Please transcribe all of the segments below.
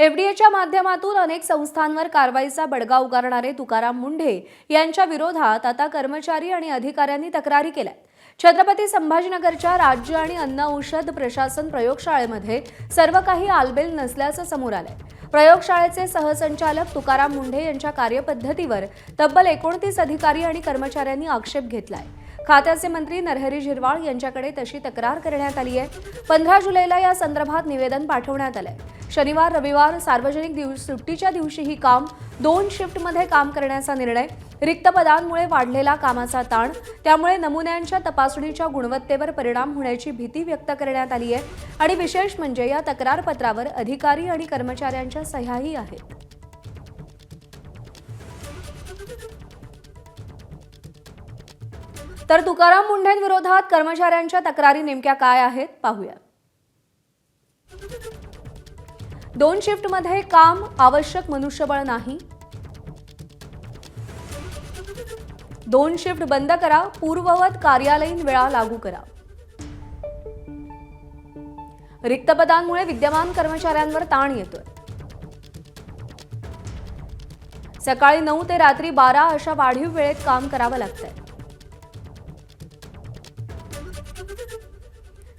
एफडीएच्या माध्यमातून अनेक संस्थांवर कारवाईचा बडगा उगारणारे तुकाराम मुंढे यांच्या विरोधात आता कर्मचारी आणि अधिकाऱ्यांनी तक्रारी केल्या। छत्रपती संभाजीनगरच्या राज्य आणि अन्न औषध प्रशासन प्रयोगशाळेमध्ये सर्व काही आलबेल नसल्याचं समोर आलंय। प्रयोगशाळेचे सहसंचालक तुकाराम मुंढे यांच्या कार्यपद्धतीवर तब्बल 29 अधिकारी आणि कर्मचाऱ्यांनी आक्षेप घेतलाय। खात्याचे मंत्री नरहरी झिरवाळ यांच्याकडे तशी तक्रार करण्यात आली आहे। 15 जुलैला या संदर्भात निवेदन पाठवण्यात आलंय। शनिवार रविवार सार्वजनिक सुट्टीच्या दिवशीही काम 2 शिफ्टमध्ये काम करण्याचा निर्णय, रिक्त पदांमुळे वाढलेला कामाचा ताण, त्यामुळे नमुन्यांच्या तपासणीच्या गुणवत्तेवर परिणाम होण्याची भीती व्यक्त करण्यात आली आहे आणि विशेष म्हणजे या तक्रारपत्रावर अधिकारी आणि कर्मचाऱ्यांच्या सह्याही आहेत। तर तुकाराम मुंढेंविरोधात कर्मचाऱ्यांच्या तक्रारी नेमक्या काय आहेत पाहूया। 2 शिफ्टमध्ये काम, आवश्यक मनुष्यबळ नाही। 2 शिफ्ट बंद करा, पूर्ववत कार्यालयीन वेळा लागू करा। रिक्त पदांमुळे विद्यमान कर्मचाऱ्यांवर ताण येतोय। सकाळी 9 ते रात्री 12 अशा वाढीव वेळेत काम करावं लागतंय।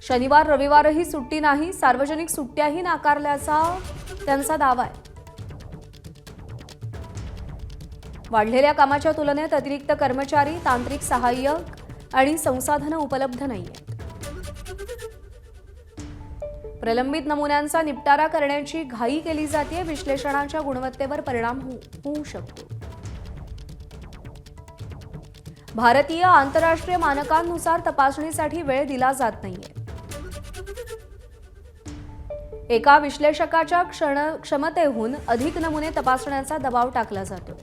शनिवार रविवारही सुट्टी नाही, सार्वजनिक सुट्ट्याही नाकारल्याचा त्यांचा दावा आहे। वाढलेल्या कामाच्या तुलनेत अतिरिक्त कर्मचारी, तांत्रिक सहाय्यक आणि संसाधनं उपलब्ध नाहीयेत। प्रलंबित नमुन्यांचा निपटारा करण्याची घाई केली जाते, विश्लेषणाच्या गुणवत्तेवर परिणाम होऊ शकतो। भारतीय आंतरराष्ट्रीय मानकांनुसार तपासणीसाठी वेळ दिला जात नाहीये। एका विश्लेषकाच्या क्षमतेहून अधिक नमुने तपासण्याचा दबाव टाकला जातो।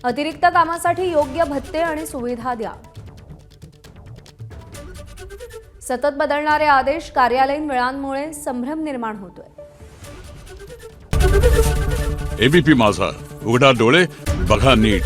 अतिरिक्त कामासाठी योग्य भत्ते आणि सुविधा द्या। सतत बदलणारे आदेश, कार्यालयीन वेळांमुळे संभ्रम निर्माण होतोय। एबीपी माझा, उघडा डोळे बघा नीट।